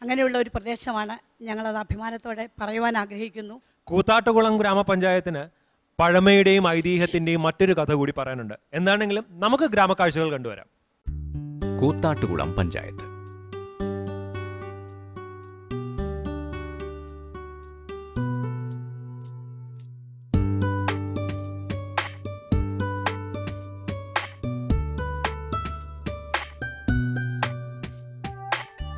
അങ്ങനെയുള്ള ഒരു പ്രദേശമാണ്. ഞങ്ങളത് അഭിമാനത്തോടെ പറയുവാൻ ആഗ്രഹിക്കുന്നു. കൂത്താട്ടുകുളം ഗ്രാമപഞ്ചായത്തിന് പഴമയുടെയും ഐതിഹ്യത്തിന്റെയും മറ്റൊരു കഥ കൂടി പറയാനുണ്ട്. എന്താണെങ്കിലും നമുക്ക് ഗ്രാമക്കാഴ്ചകൾ കണ്ടുവരാം. കൂത്താട്ടുകുളം പഞ്ചായത്ത്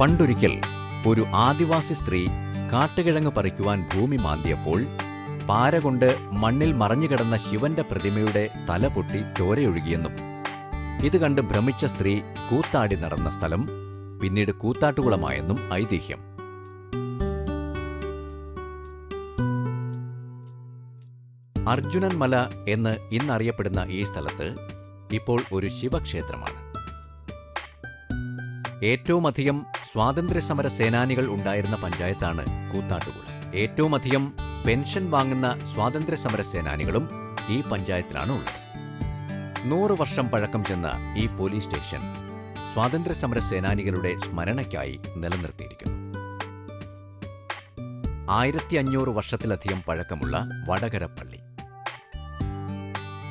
പണ്ടൊരിക്കൽ ഒരു ആദിവാസി സ്ത്രീ കാട്ടുകിഴങ്ങ് പറിക്കുവാൻ ഭൂമി മാന്തിയപ്പോൾ പാരകൊണ്ട് മണ്ണിൽ മറഞ്ഞുകിടന്ന ശിവന്റെ പ്രതിമയുടെ തല പൊട്ടി ചോരയൊഴുകിയെന്നും ഇത് കണ്ട് ഭ്രമിച്ച സ്ത്രീ കൂത്താടി നടന്ന സ്ഥലം പിന്നീട് കൂത്താട്ടുകുളമായെന്നും ഐതിഹ്യം. അർജുനൻ മല എന്ന് ഇന്നറിയപ്പെടുന്ന ഈ സ്ഥലത്ത് ഇപ്പോൾ ഒരു ശിവക്ഷേത്രമാണ്. ഏറ്റവുമധികം സ്വാതന്ത്ര്യസമര സേനാനികൾ ഉണ്ടായിരുന്ന പഞ്ചായത്താണ് കൂത്താട്ടുകുളം. ഏറ്റവുമധികം പെൻഷൻ വാങ്ങുന്ന സ്വാതന്ത്ര്യസമര സേനാനികളും ഈ പഞ്ചായത്തിലാണ് ഉള്ളത്. 100 വർഷം പഴക്കം ചെന്ന ഈ പോലീസ് സ്റ്റേഷൻ സ്വാതന്ത്ര്യസമര സേനാനികളുടെ സ്മരണയ്ക്കായി നിലനിർത്തിയിരിക്കുന്നു. 1500 വർഷത്തിലധികം പഴക്കമുള്ള വടകര പള്ളി,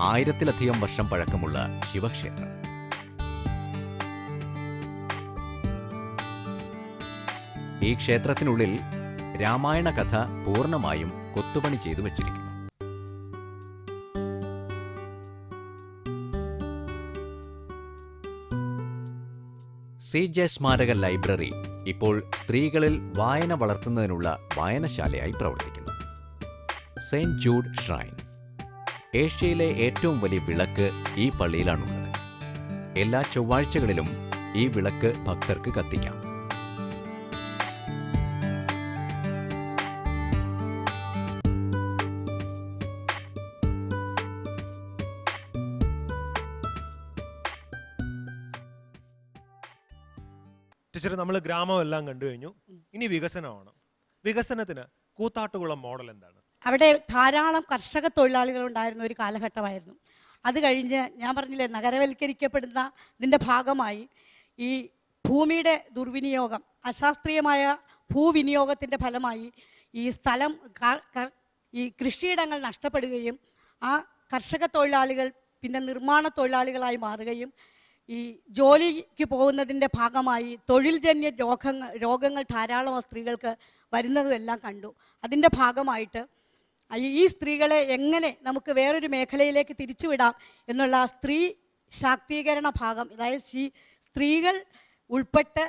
1000-ലധികം വർഷം പഴക്കമുള്ള ശിവക്ഷേത്രം, ഈ ക്ഷേത്രത്തിനുള്ളിൽ രാമായണ കഥ പൂർണ്ണമായും കൊത്തുപണി ചെയ്തു വച്ചിരിക്കുന്നു. CJ സ്മാരക ലൈബ്രറി ഇപ്പോൾ സ്ത്രീകളിൽ വായന വളർത്തുന്നതിനുള്ള വായനശാലയായി പ്രവർത്തിക്കുന്നു. സെന്റ് ജൂഡ് ഷ്രൈൻ, ഏഷ്യയിലെ ഏറ്റവും വലിയ വിളക്ക് ഈ പള്ളിയിലാണുള്ളത്. എല്ലാ ചൊവ്വാഴ്ചകളിലും ഈ വിളക്ക് ഭക്തർക്ക് കത്തിക്കാം. ടീച്ചർ, നമ്മൾ ഗ്രാമമെല്ലാം കണ്ടു കഴിഞ്ഞു. ഇനി വികസനമാണ്. വികസനത്തിന് കൂത്താട്ടുകുളം മോഡൽ എന്താണ്? അവിടെ ധാരാളം കർഷക തൊഴിലാളികൾ ഉണ്ടായിരുന്ന ഒരു കാലഘട്ടമായിരുന്നു. അത് കഴിഞ്ഞ് ഞാൻ പറഞ്ഞില്ലേ, നഗരവൽക്കരിക്കപ്പെടുന്ന ഇതിൻ്റെ ഭാഗമായി ഈ ഭൂമിയുടെ ദുർവിനിയോഗം, അശാസ്ത്രീയമായ ഭൂവിനിയോഗത്തിൻ്റെ ഫലമായി ഈ സ്ഥലം, ഈ കൃഷിയിടങ്ങൾ നഷ്ടപ്പെടുകയും ആ കർഷക തൊഴിലാളികൾ പിന്നെ നിർമ്മാണ തൊഴിലാളികളായി മാറുകയും ഈ ജോലിക്ക് പോകുന്നതിൻ്റെ ഭാഗമായി തൊഴിൽജന്യ രോഗങ്ങൾ ധാരാളം സ്ത്രീകൾക്ക് വരുന്നതുമെല്ലാം കണ്ടു. അതിൻ്റെ ഭാഗമായിട്ട് ഈ സ്ത്രീകളെ എങ്ങനെ നമുക്ക് വേറൊരു മേഖലയിലേക്ക് തിരിച്ചുവിടാം എന്നുള്ള സ്ത്രീ ശാക്തീകരണ ഭാഗം, അതായത് സ്ത്രീകൾ ഉൾപ്പെട്ട്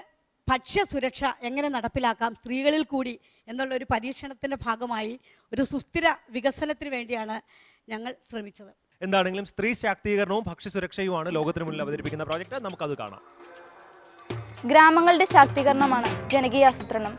ഭക്ഷ്യസുരക്ഷ എങ്ങനെ നടപ്പിലാക്കാം സ്ത്രീകളിൽ കൂടി എന്നുള്ളൊരു പരീക്ഷണത്തിൻ്റെ ഭാഗമായി ഒരു സുസ്ഥിര വികസനത്തിന് വേണ്ടിയാണ് ഞങ്ങൾ ശ്രമിച്ചത്. എന്താണെങ്കിലും സ്ത്രീ ശാക്തീകരണവും ഭക്ഷ്യസുരക്ഷയുമാണ് ലോകത്തിന് മുന്നിൽ അവതരിപ്പിക്കുന്ന പ്രോജക്റ്റ്. നമുക്കത് കാണാം. ഗ്രാമങ്ങളുടെ ശാക്തീകരണമാണ് ജനകീയാസൂത്രണം.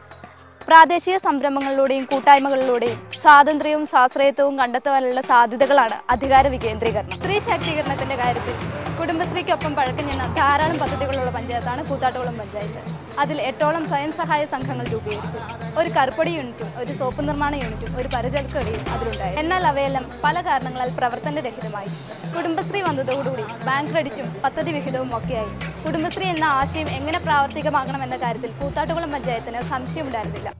പ്രാദേശിക സംരംഭങ്ങളിലൂടെയും കൂട്ടായ്മകളിലൂടെയും സ്വാതന്ത്ര്യവും സ്വാശ്രയത്വവും കണ്ടെത്താനുള്ള സാധ്യതകളാണ് അധികാര വികേന്ദ്രീകരണം. സ്ത്രീ ശാക്തീകരണത്തിന്റെ കാര്യത്തിൽ കുടുംബശ്രീക്കൊപ്പം പഴക്കം ചെന്ന ധാരാളം പദ്ധതികളുള്ള പഞ്ചായത്താണ് കൂത്താട്ടുകുളം പഞ്ചായത്ത്. അതിൽ 8ഓളം സ്വയം സഹായ സംഘങ്ങൾ രൂപീകരിച്ചു. ഒരു കറുപ്പൊടി യൂണിറ്റും ഒരു സോപ്പ് നിർമ്മാണ യൂണിറ്റും ഒരു പലചരക്കടിയും അതിലുണ്ടായി. എന്നാൽ അവയെല്ലാം പല കാരണങ്ങളാൽ പ്രവർത്തനരഹിതമായി. കുടുംബശ്രീ വന്നതോടുകൂടി ബാങ്ക് ക്രെഡിറ്റും പദ്ധതി വിഹിതവും ഒക്കെയായി. കുടുംബശ്രീ എന്ന ആശയം എങ്ങനെ പ്രാവർത്തികമാകണമെന്ന കാര്യത്തിൽ കൂത്താട്ടുകുളം പഞ്ചായത്തിന് സംശയമുണ്ടായിരുന്നില്ല.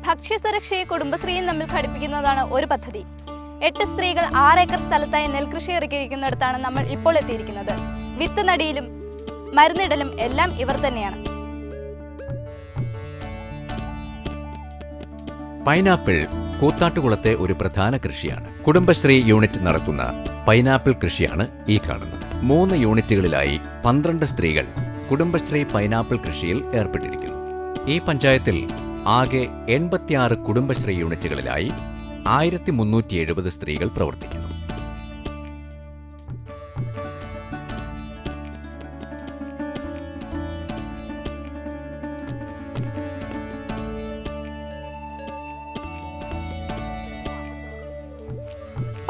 ഭക്ഷ്യസുരക്ഷയെ കുടുംബശ്രീയും തമ്മിൽ ഘടിപ്പിക്കുന്നതാണ് ഒരു പദ്ധതി. 8 സ്ത്രീകൾ 6 ഏക്കർ സ്ഥലത്തായി നെൽകൃഷി ഇറക്കിയിരിക്കുന്നിടത്താണ് നമ്മൾ ഇപ്പോൾ എത്തിയിരിക്കുന്നത്. വിത്ത് നടിയിലും മരുന്നിടലും എല്ലാം ഇവർ തന്നെയാണ്. പൈനാപ്പിൾ കൂത്താട്ടുകുളത്തെ ഒരു പ്രധാന കൃഷിയാണ്. കുടുംബശ്രീ യൂണിറ്റ് നടത്തുന്ന പൈനാപ്പിൾ കൃഷിയാണ് ഈ കാണുന്നത്. 3 യൂണിറ്റുകളിലായി 12 സ്ത്രീകൾ കുടുംബശ്രീ പൈനാപ്പിൾ കൃഷിയിൽ ഏർപ്പെട്ടിരിക്കുന്നു. ഈ പഞ്ചായത്തിൽ ആകെ 86 കുടുംബശ്രീ യൂണിറ്റുകളിലായി 1370 സ്ത്രീകൾ പ്രവർത്തിക്കുന്നു.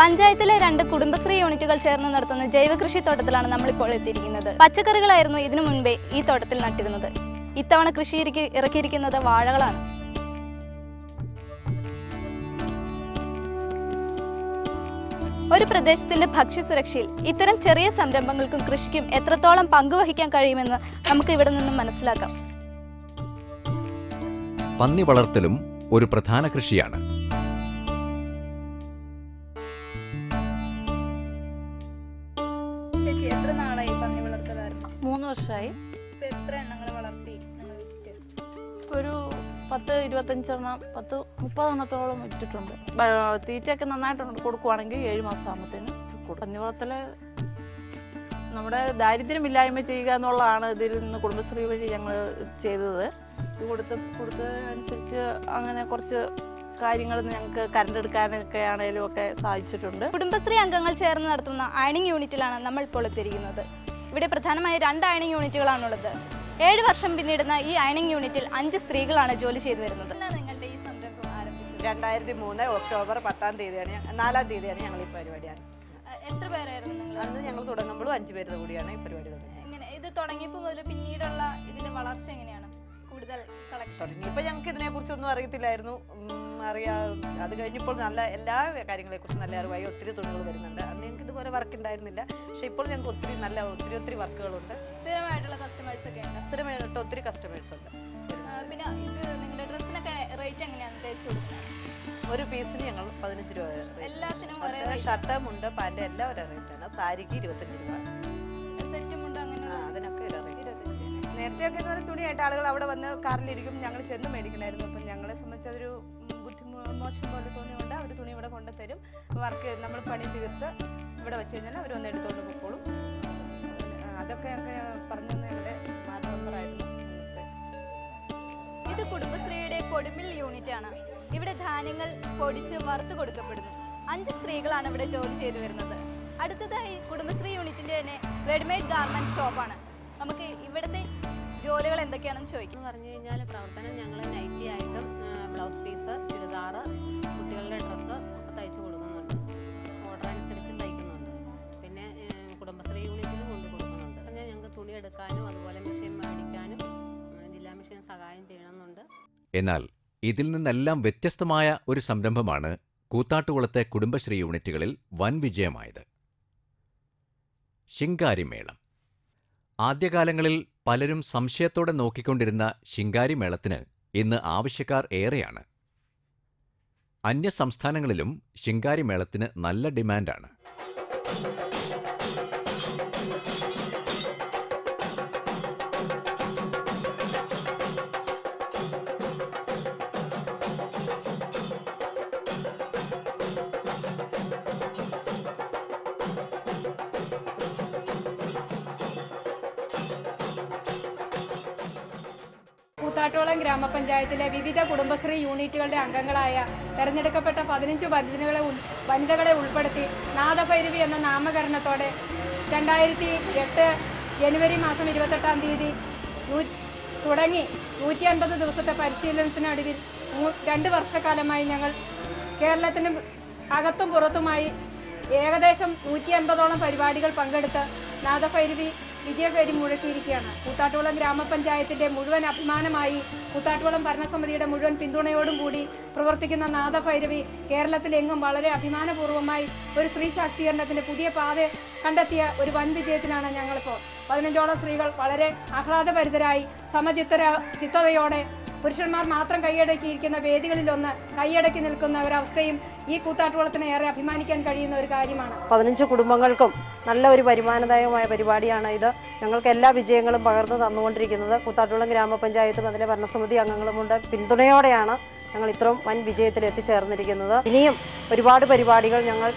പഞ്ചായത്തിലെ 2 കുടുംബശ്രീ യൂണിറ്റുകൾ ചേർന്ന് നടത്തുന്ന ജൈവകൃഷി തോട്ടത്തിലാണ് നമ്മളിപ്പോൾ എത്തിയിരിക്കുന്നത്. പച്ചക്കറികളായിരുന്നു ഇതിനു മുൻപേ ഈ തോട്ടത്തിൽ നട്ടിരുന്നത്. ഇത്തവണ കൃഷി ഇറക്കിയിരിക്കുന്നത് വാഴകളാണ്. ഒരു പ്രദേശത്തിന്റെ ഭക്ഷ്യസുരക്ഷയിൽ ഇത്തരം ചെറിയ സംരംഭങ്ങൾക്കും കൃഷിക്കും എത്രത്തോളം പങ്കുവഹിക്കാൻ കഴിയുമെന്ന് നമുക്ക് ഇവിടെ നിന്നും മനസ്സിലാക്കാം. പന്നി വളർത്തലും ഒരു പ്രധാന കൃഷിയാണ്. ചേച്ചി എത്ര നാളായി പന്നി വളർത്തൽ ആരംഭിച്ചു? 3 വർഷമായി. എത്ര എണ്ണങ്ങൾ വളർത്തി നിങ്ങൾ വിറ്റ്? ഒരു 10-25 എണ്ണം 10-30 എണ്ണത്തോളം വിറ്റിട്ടുണ്ട്. തീറ്റയൊക്കെ നന്നായിട്ട് കൊടുക്കുവാണെങ്കിൽ 7 മാസം ആകുമ്പോഴത്തേന് പന്നി വളർത്തല് നമ്മുടെ ദാരിദ്ര്യമില്ലായ്മ ചെയ്യുക എന്നുള്ളതാണ് ഇതിൽ നിന്ന് കുടുംബശ്രീ വഴി ഞങ്ങൾ ചെയ്തത്. ഇത് കൊടുത്തതനുസരിച്ച് അങ്ങനെ കുറച്ച് കാര്യങ്ങൾ ഞങ്ങൾക്ക് കറണ്ട് എടുക്കാനൊക്കെ ആണെങ്കിലും ഒക്കെ സാധിച്ചിട്ടുണ്ട്. കുടുംബശ്രീ അംഗങ്ങൾ ചേർന്ന് നടത്തുന്ന അയണിംഗ് യൂണിറ്റിലാണ് നമ്മൾ ഇപ്പോൾ എത്തിയിരിക്കുന്നത്. ഇവിടെ പ്രധാനമായി 2 അയണിംഗ് യൂണിറ്റുകളാണുള്ളത്. 7 വർഷം പിന്നിടുന്ന ഈ അയണിംഗ് യൂണിറ്റിൽ 5 സ്ത്രീകളാണ് ജോലി ചെയ്തു വരുന്നത്. നിങ്ങളുടെ ഈ സംരംഭം ആരംഭിച്ചത് 2003 ഒക്ടോബർ 10-ാം തീയതിയാണ് 4-ാം തീയതിയാണ് ഞങ്ങൾ ഈ പരിപാടിയാണ്. എത്ര പേരായിരുന്നു നിങ്ങൾ? അന്ന് ഞങ്ങൾ തുടങ്ങുമ്പോഴും 5 പേരുടെ കൂടിയാണ് ഈ പരിപാടി തുടങ്ങിയത്. എങ്ങനെ ഇത് തുടങ്ങിയപ്പോൾ മുതൽ പിന്നീടുള്ള ഇതിന്റെ വളർച്ച എങ്ങനെയാണ്? കൂടുതൽ കളക്ഷൻ ഇപ്പൊ ഞങ്ങൾക്ക് ഇതിനെ കുറിച്ചൊന്നും അറിയത്തില്ലായിരുന്നു. അത് കഴിഞ്ഞപ്പോൾ നല്ല എല്ലാ കാര്യങ്ങളെ കുറിച്ച് നല്ല അറിവായി. ഒത്തിരി തുണികൾ വരുന്നുണ്ട്. അന്ന് ഞങ്ങൾക്ക് ഇതുപോലെ വർക്ക് ഉണ്ടായിരുന്നില്ല. പക്ഷെ ഇപ്പോൾ ഞങ്ങൾക്ക് ഒത്തിരി വർക്കുകളുണ്ട്. സ്ഥിരമായിട്ടുള്ള കസ്റ്റമേഴ്സ് ഒക്കെ ഉണ്ട്. സ്ഥിരമായിട്ട് ഒത്തിരി കസ്റ്റമേഴ്സ് ഉണ്ട്. പിന്നെ ഇത് നിങ്ങളുടെ ഡ്രസ്സിനൊക്കെ റേറ്റ് എങ്ങനെയാണ് തേച്ച് കൊടുക്കുന്നത്? ഒരു പീസിന് ഞങ്ങൾ 15 രൂപ. എല്ലാത്തിനും ഒരേ ഷർട്ട്, മുണ്ട്, പാന്റ് എല്ലാം ഒരേ റേറ്റാണ്. സാരിക്ക് 25 രൂപ. സെറ്റും ഉണ്ട് അങ്ങനെ അതിനൊക്കെ ഒരേ റേറ്റ്. നേരത്തെയൊക്കെ എന്ന് പറഞ്ഞാൽ തുണിയായിട്ട് ആളുകൾ അവിടെ വന്ന് കാറിലിരിക്കും. ഞങ്ങൾ ചെന്ന് മേടിക്കണമായിരുന്നു. അപ്പം ഞങ്ങളെ സംബന്ധിച്ച് അതൊരു മോശം പോലെ തോന്നിയുകൊണ്ട് അവർ തുണി ഇവിടെ കൊണ്ടുതരും. വർക്ക് നമ്മൾ പണി തീർത്ത് ഇവിടെ വെച്ച് കഴിഞ്ഞാൽ അവർ വന്ന് എടുത്തുകൊണ്ട് പോയിക്കോളും. അതൊക്കെ ഞങ്ങൾക്ക് പറഞ്ഞു ഞങ്ങളുടെ മാർഗമായിരുന്നു. ഇത് കുടുംബശ്രീയുടെ പൊടിമിൽ യൂണിറ്റ് ആണ്. ഇവിടെ ധാന്യങ്ങൾ പൊടിച്ച് വറുത്ത് കൊടുക്കപ്പെടുന്നു. 5 സ്ത്രീകളാണ് ഇവിടെ ജോലി ചെയ്തു വരുന്നത്. അടുത്തതായി കുടുംബശ്രീ യൂണിറ്റിന്റെ തന്നെ റെഡിമെയ്ഡ് ഗാർമെന്റ് ഷോപ്പാണ്. നമുക്ക് ഇവിടുത്തെ ജോലികൾ എന്തൊക്കെയാണെന്ന് ചോദിക്കും. പറഞ്ഞു കഴിഞ്ഞാൽ പ്രവർത്തനം ഞങ്ങൾ നൈറ്റി ആയിട്ടും ബ്ലൗസ് പീസ്, ചുരിദാർ, കുട്ടികളുടെ ഡ്രസ്സ് ഒക്കെ തയ്ച്ചു കൊടുക്കുന്നുണ്ട്. ഓർഡർ അനുസരിച്ചും തയ്ക്കുന്നുണ്ട്. പിന്നെ കുടുംബശ്രീ യൂണിറ്റിലും കൊണ്ടു കൊടുക്കുന്നുണ്ട്. പിന്നെ ഞങ്ങൾക്ക് തുണി എടുക്കാനും അതുപോലെ മെഷീൻ മേടിക്കാനും ജില്ലാ മെഷീൻ സഹായം ചെയ്യണമെന്നുണ്ട്. എന്നാൽ ഇതിൽ നിന്നെല്ലാം വ്യത്യസ്തമായ ഒരു സംരംഭമാണ് കൂത്താട്ടുകുളത്തെ കുടുംബശ്രീ യൂണിറ്റുകളിൽ വൻ വിജയമായത്. ശിങ്കാരിമേളം. ആദ്യകാലങ്ങളിൽ പലരും സംശയത്തോടെ നോക്കിക്കൊണ്ടിരുന്ന ശിങ്കാരിമേളത്തിന് ഇന്ന് ആവശ്യക്കാർ ഏറെയാണ്. അന്യസംസ്ഥാനങ്ങളിലും ശിങ്കാരിമേളത്തിന് നല്ല ഡിമാൻഡാണ്. കൂത്താട്ടുകുളം ഗ്രാമപഞ്ചായത്തിലെ വിവിധ കുടുംബശ്രീ യൂണിറ്റുകളുടെ അംഗങ്ങളായ തെരഞ്ഞെടുക്കപ്പെട്ട 15 വനിതകളെ ഉൾപ്പെടുത്തി നാദഭൈരവി എന്ന നാമകരണത്തോടെ 2008 ജനുവരി മാസം 28-ാം തീയതി തുടങ്ങി 150 ദിവസത്തെ പരിശീലനത്തിനൊടുവിൽ 2 വർഷക്കാലമായി ഞങ്ങൾ കേരളത്തിന് അകത്തും പുറത്തുമായി ഏകദേശം 150ഓളം പരിപാടികൾ പങ്കെടുത്ത് നാദഭൈരവി വിജയഭേരി മുഴക്കിയിരിക്കുകയാണ്. കൂത്താട്ടുകുളം ഗ്രാമപഞ്ചായത്തിന്റെ മുഴുവൻ അഭിമാനമായി കൂത്താട്ടുകുളം ഭരണസമിതിയുടെ മുഴുവൻ പിന്തുണയോടും കൂടി പ്രവർത്തിക്കുന്ന നാദഭൈരവി കേരളത്തിലെങ്ങും വളരെ അഭിമാനപൂർവ്വമായി ഒരു സ്ത്രീ ശാക്തീകരണത്തിന്റെ പുതിയ പാത കണ്ടെത്തിയ ഒരു വൻ വിജയത്തിനാണ് ഞങ്ങളിപ്പോൾ. 15ഓളം സ്ത്രീകൾ വളരെ ആഹ്ലാദഭരിതരായി സമചിത്തതയോടെ പുരുഷന്മാർ മാത്രം കൈയടക്കിയിരിക്കുന്ന വേദികളിലൊന്ന് കൈയടക്കി നിൽക്കുന്ന ഒരവസ്ഥയും ഈ കൂത്താട്ടുകുളത്തിന് ഏറെ അഭിമാനിക്കാൻ കഴിയുന്ന ഒരു കാര്യമാണ്. 15 കുടുംബങ്ങൾക്കും നല്ല ഒരു വരുമാനദായകമായ പരിപാടിയാണ് ഇത്. ഞങ്ങൾക്ക് എല്ലാ വിജയങ്ങളും പകർന്നു തന്നുകൊണ്ടിരിക്കുന്നത് കൂത്താട്ടുകുളം ഗ്രാമപഞ്ചായത്തും അതിലെ ഭരണസമിതി അംഗങ്ങളുമുണ്ട് പിന്തുണയോടെയാണ് ഞങ്ങൾ ഇത്രയും വൻ വിജയത്തിൽ എത്തിച്ചേർന്നിരിക്കുന്നത്. ഇനിയും ഒരുപാട് പരിപാടികൾ ഞങ്ങൾ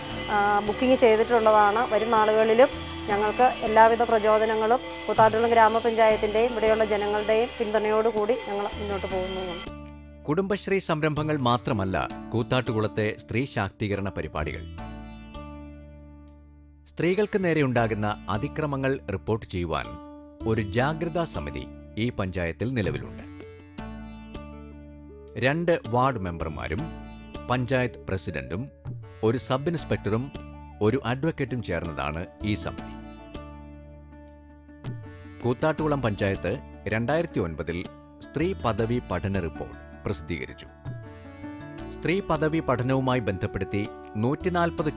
ബുക്കിംഗ് ചെയ്തിട്ടുള്ളതാണ്. വരും നാളുകളിലും ഞങ്ങൾക്ക് എല്ലാവിധ പ്രചോദനങ്ങളും കൂത്താട്ടുകുളം ഗ്രാമപഞ്ചായത്തിന്റെയും ഇവിടെയുള്ള ജനങ്ങളുടെയും പിന്തുണയോടുകൂടി ഞങ്ങൾ മുന്നോട്ട് പോകുന്നു. കുടുംബശ്രീ സംരംഭങ്ങൾ മാത്രമല്ല കൂത്താട്ടുകുളത്തെ സ്ത്രീ ശാക്തീകരണ പരിപാടികൾ. സ്ത്രീകൾക്ക് നേരെയുണ്ടാകുന്ന അതിക്രമങ്ങൾ റിപ്പോർട്ട് ചെയ്യുവാൻ ഒരു ജാഗ്രതാ സമിതി ഈ പഞ്ചായത്തിൽ നിലവിലുണ്ട്. 2 വാർഡ് മെമ്പർമാരും പഞ്ചായത്ത് പ്രസിഡന്റും ഒരു സബ് ഇൻസ്പെക്ടറും ഒരു അഡ്വക്കേറ്റും ചേർന്നതാണ് ഈ സമിതി. കൂത്താട്ടുകുളം പഞ്ചായത്ത് 2009 സ്ത്രീ പദവി പഠന റിപ്പോർട്ട് പ്രസിദ്ധീകരിച്ചു. സ്ത്രീ പദവി പഠനവുമായി ബന്ധപ്പെടുത്തി 140